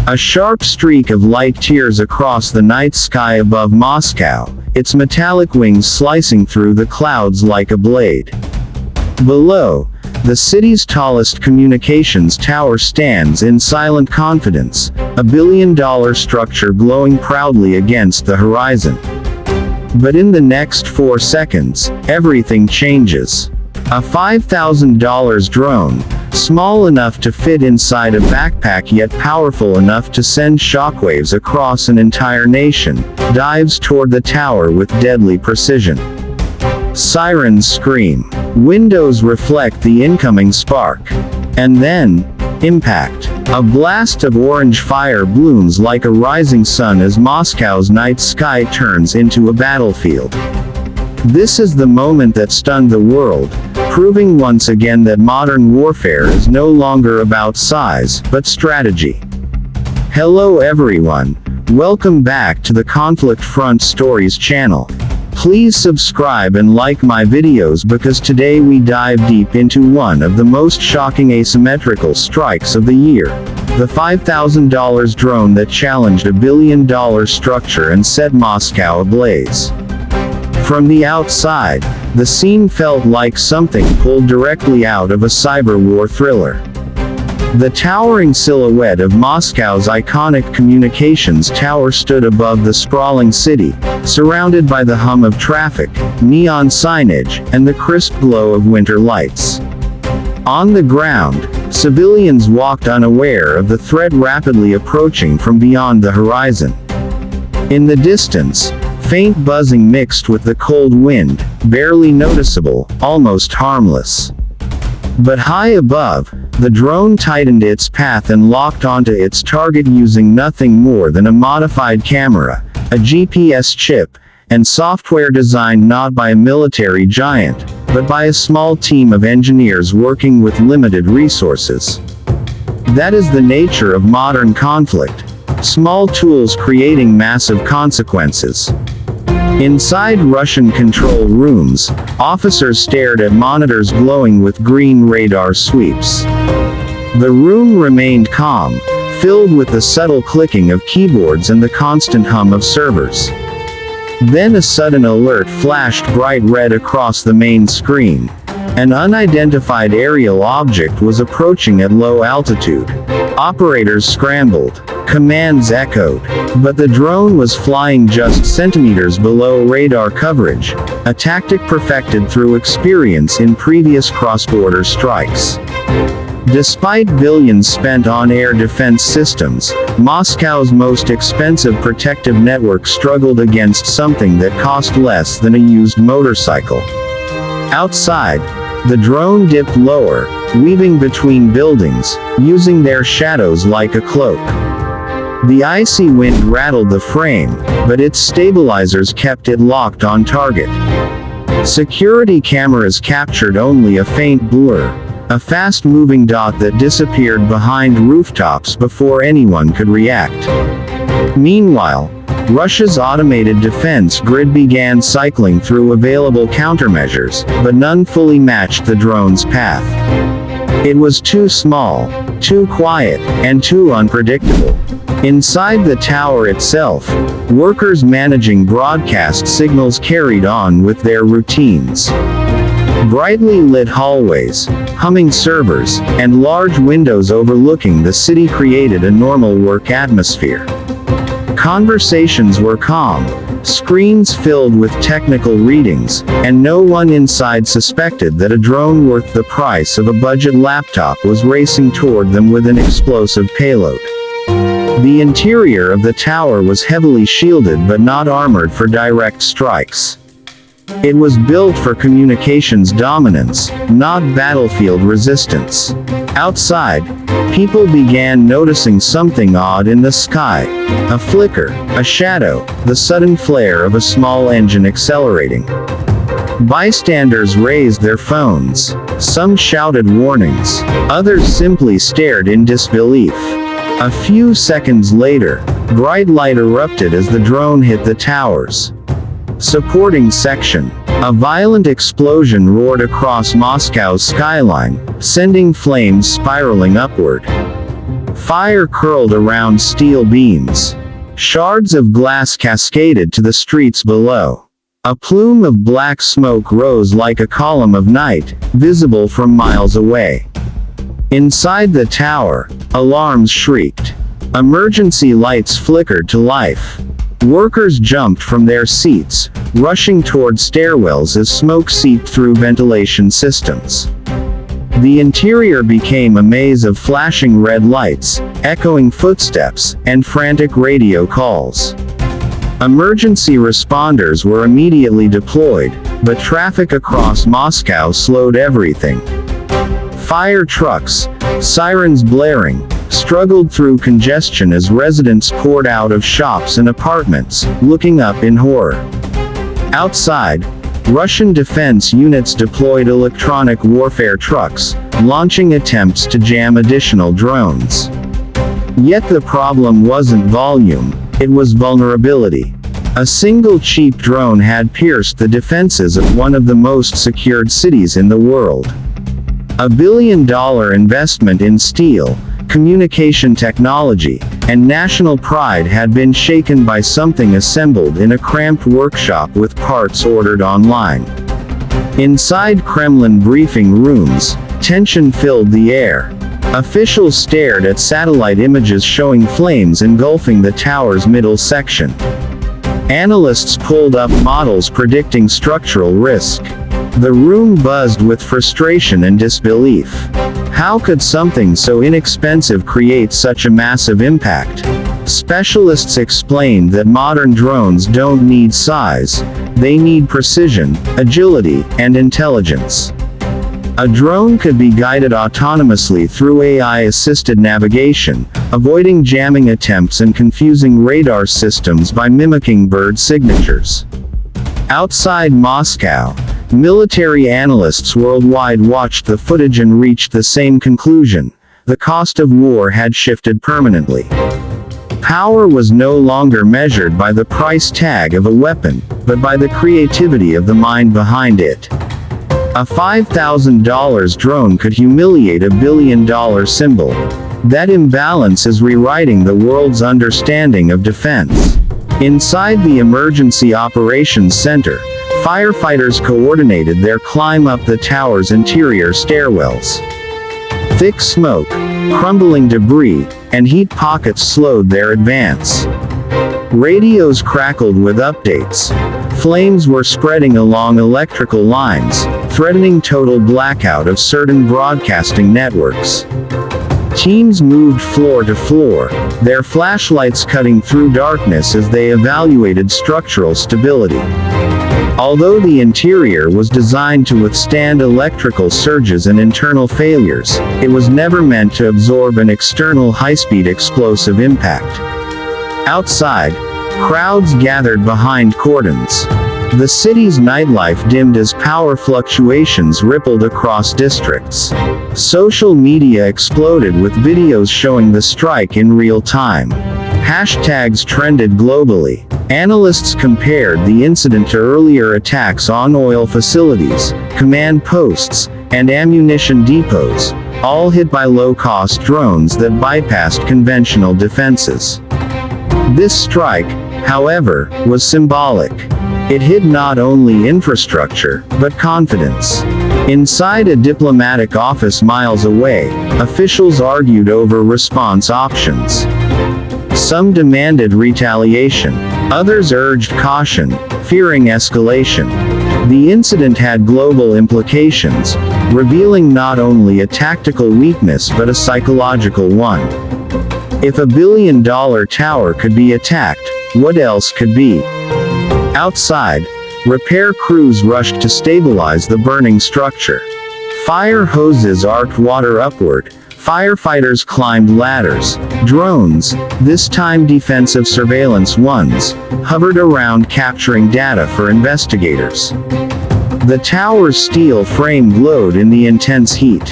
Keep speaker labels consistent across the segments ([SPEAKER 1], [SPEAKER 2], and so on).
[SPEAKER 1] A sharp streak of light tears across the night sky above Moscow, its metallic wings slicing through the clouds like a blade. Below, the city's tallest communications tower stands in silent confidence, a billion-dollar structure glowing proudly against the horizon. But in the next 4 seconds, everything changes. A $5,000 drone, small enough to fit inside a backpack yet powerful enough to send shockwaves across an entire nation, dives toward the tower with deadly precision. Sirens scream. Windows reflect the incoming spark. And then, impact. A blast of orange fire blooms like a rising sun as Moscow's night sky turns into a battlefield. This is the moment that stunned the world, proving once again that modern warfare is no longer about size, but strategy. Hello everyone, welcome back to the Conflict Front Stories channel. Please subscribe and like my videos because today we dive deep into one of the most shocking asymmetrical strikes of the year. The $5,000 drone that challenged a billion-dollar structure and set Moscow ablaze. From the outside, the scene felt like something pulled directly out of a cyber war thriller. The towering silhouette of Moscow's iconic communications tower stood above the sprawling city, surrounded by the hum of traffic, neon signage, and the crisp glow of winter lights. On the ground, civilians walked unaware of the threat rapidly approaching from beyond the horizon. In the distance, faint buzzing mixed with the cold wind, barely noticeable, almost harmless. But high above, the drone tightened its path and locked onto its target using nothing more than a modified camera, a GPS chip, and software designed not by a military giant, but by a small team of engineers working with limited resources. That is the nature of modern conflict. Small tools creating massive consequences. Inside Russian control rooms, officers stared at monitors glowing with green radar sweeps. The room remained calm, filled with the subtle clicking of keyboards and the constant hum of servers. Then a sudden alert flashed bright red across the main screen. An unidentified aerial object was approaching at low altitude. Operators scrambled. Commands echoed. But the drone was flying just centimeters below radar coverage, a tactic perfected through experience in previous cross-border strikes. Despite billions spent on air defense systems, Moscow's most expensive protective network struggled against something that cost less than a used motorcycle. Outside, the drone dipped lower, weaving between buildings, using their shadows like a cloak. The icy wind rattled the frame, but its stabilizers kept it locked on target. Security cameras captured only a faint blur, a fast-moving dot that disappeared behind rooftops before anyone could react. Meanwhile, Russia's automated defense grid began cycling through available countermeasures, but none fully matched the drone's path. It was too small, too quiet, and too unpredictable. Inside the tower itself, workers managing broadcast signals carried on with their routines. Brightly lit hallways, humming servers, and large windows overlooking the city created a normal work atmosphere. Conversations were calm, screens filled with technical readings, and no one inside suspected that a drone worth the price of a budget laptop was racing toward them with an explosive payload. The interior of the tower was heavily shielded but not armored for direct strikes. It was built for communications dominance, not battlefield resistance. Outside, people began noticing something odd in the sky. A flicker, a shadow, the sudden flare of a small engine accelerating. Bystanders raised their phones. Some shouted warnings. Others simply stared in disbelief. A few seconds later, bright light erupted as the drone hit the tower's supporting section. A violent explosion roared across Moscow's skyline, sending flames spiraling upward. Fire curled around steel beams. Shards of glass cascaded to the streets below. A plume of black smoke rose like a column of night, visible from miles away. Inside the tower, alarms shrieked. Emergency lights flickered to life. Workers jumped from their seats, rushing toward stairwells as smoke seeped through ventilation systems. The interior became a maze of flashing red lights, echoing footsteps, and frantic radio calls. Emergency responders were immediately deployed, but traffic across Moscow slowed everything. Fire trucks, sirens blaring, struggled through congestion as residents poured out of shops and apartments, looking up in horror. Outside, Russian defense units deployed electronic warfare trucks, launching attempts to jam additional drones. Yet the problem wasn't volume, it was vulnerability. A single cheap drone had pierced the defenses of one of the most secured cities in the world. $1 billion investment in steel, communication technology, and national pride had been shaken by something assembled in a cramped workshop with parts ordered online. Inside Kremlin briefing rooms, tension filled the air. Officials stared at satellite images showing flames engulfing the tower's middle section. Analysts pulled up models predicting structural risk. The room buzzed with frustration and disbelief. How could something so inexpensive create such a massive impact? Specialists explained that modern drones don't need size, they need precision, agility, and intelligence. A drone could be guided autonomously through AI-assisted navigation, avoiding jamming attempts and confusing radar systems by mimicking bird signatures. Outside Moscow, military analysts worldwide watched the footage and reached the same conclusion: the cost of war had shifted permanently. Power was no longer measured by the price tag of a weapon, but by the creativity of the mind behind it. A $5,000 drone could humiliate $1 billion symbol. That imbalance is rewriting the world's understanding of defense. Inside the Emergency Operations Center, firefighters coordinated their climb up the tower's interior stairwells. Thick smoke, crumbling debris, and heat pockets slowed their advance. Radios crackled with updates. Flames were spreading along electrical lines, threatening total blackout of certain broadcasting networks. Teams moved floor to floor, their flashlights cutting through darkness as they evaluated structural stability. Although the interior was designed to withstand electrical surges and internal failures, it was never meant to absorb an external high-speed explosive impact. Outside, crowds gathered behind cordons. The city's nightlife dimmed as power fluctuations rippled across districts. Social media exploded with videos showing the strike in real time. Hashtags trended globally. Analysts compared the incident to earlier attacks on oil facilities, command posts, and ammunition depots, all hit by low-cost drones that bypassed conventional defenses. This strike, however, was symbolic. It hit not only infrastructure, but confidence. Inside a diplomatic office miles away, officials argued over response options. Some demanded retaliation. Others urged caution, fearing escalation. The incident had global implications, revealing not only a tactical weakness but a psychological one. If $1 billion tower could be attacked, what else could be? Outside, repair crews rushed to stabilize the burning structure. Fire hoses arced water upward. Firefighters climbed ladders. Drones, this time defensive surveillance ones, hovered around capturing data for investigators. The tower's steel frame glowed in the intense heat.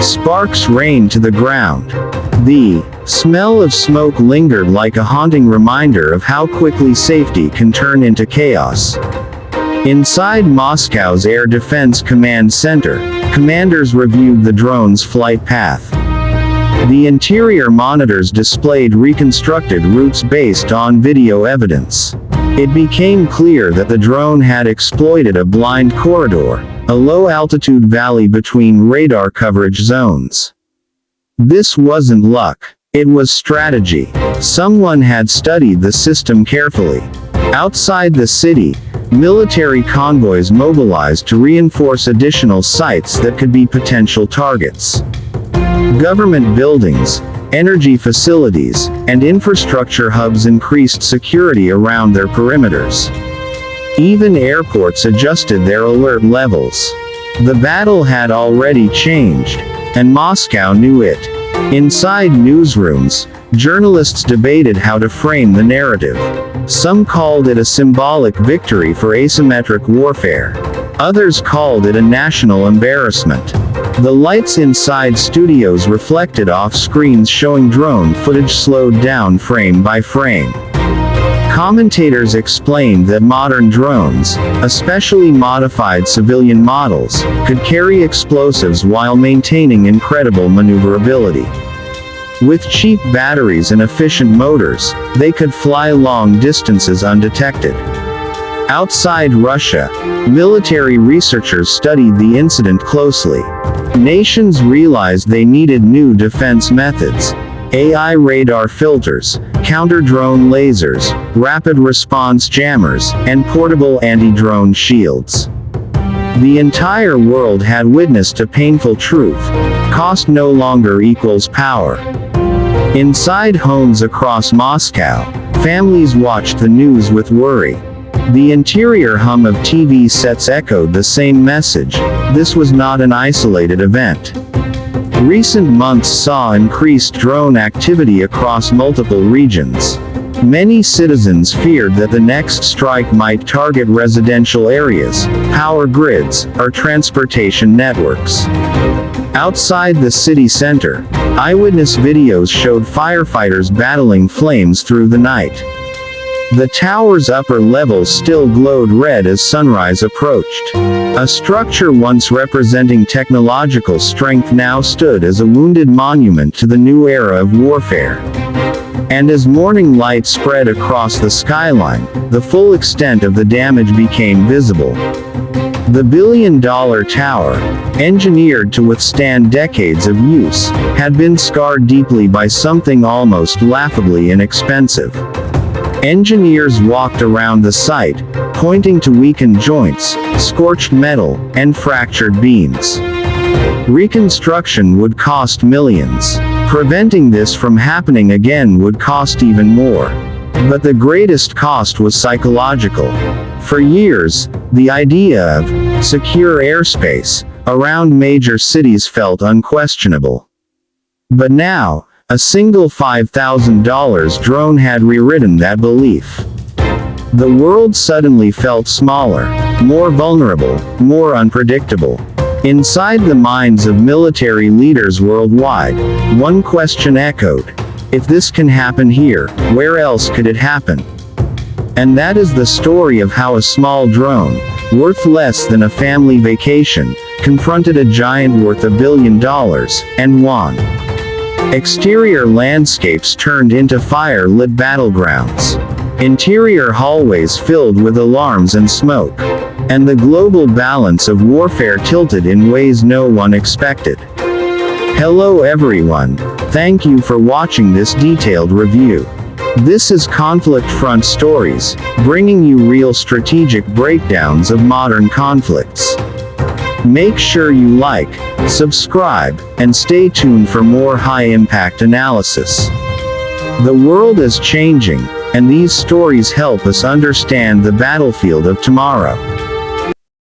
[SPEAKER 1] Sparks rained to the ground. The smell of smoke lingered like a haunting reminder of how quickly safety can turn into chaos. Inside Moscow's Air Defense Command Center, commanders reviewed the drone's flight path. The interior monitors displayed reconstructed routes based on video evidence. It became clear that the drone had exploited a blind corridor, a low-altitude valley between radar coverage zones. This wasn't luck. It was strategy. Someone had studied the system carefully. Outside the city, military convoys mobilized to reinforce additional sites that could be potential targets. Government buildings, energy facilities, and infrastructure hubs increased security around their perimeters. Even airports adjusted their alert levels. The battle had already changed, and Moscow knew it. Inside newsrooms, journalists debated how to frame the narrative. Some called it a symbolic victory for asymmetric warfare. Others called it a national embarrassment. The lights inside studios reflected off screens showing drone footage slowed down frame by frame. Commentators explained that modern drones, especially modified civilian models, could carry explosives while maintaining incredible maneuverability. With cheap batteries and efficient motors, they could fly long distances undetected. Outside Russia, military researchers studied the incident closely. Nations realized they needed new defense methods: AI radar filters, counter-drone lasers, rapid response jammers, and portable anti-drone shields. The entire world had witnessed a painful truth: cost no longer equals power. Inside homes across Moscow, families watched the news with worry. The interior hum of TV sets echoed the same message: this was not an isolated event. Recent months saw increased drone activity across multiple regions. Many citizens feared that the next strike might target residential areas, power grids, or transportation networks. Outside the city center, eyewitness videos showed firefighters battling flames through the night. The tower's upper levels still glowed red as sunrise approached. A structure once representing technological strength now stood as a wounded monument to the new era of warfare. And as morning light spread across the skyline, the full extent of the damage became visible. The billion-dollar tower, engineered to withstand decades of use, had been scarred deeply by something almost laughably inexpensive. Engineers walked around the site, pointing to weakened joints, scorched metal, and fractured beams. Reconstruction would cost millions. Preventing this from happening again would cost even more. But the greatest cost was psychological. For years, the idea of secure airspace around major cities felt unquestionable. But now, a single $5,000 drone had rewritten that belief. The world suddenly felt smaller, more vulnerable, more unpredictable. Inside the minds of military leaders worldwide, one question echoed: if this can happen here, where else could it happen? And that is the story of how a small drone, worth less than a family vacation, confronted a giant worth $1 billion, and won. Exterior landscapes turned into fire-lit battlegrounds. Interior hallways filled with alarms and smoke. And the global balance of warfare tilted in ways no one expected. Hello everyone. Thank you for watching this detailed review. This is Conflict Front Stories, bringing you real strategic breakdowns of modern conflicts. Make sure you like, subscribe, and stay tuned for more high-impact analysis. The world is changing, and these stories help us understand the battlefield of tomorrow.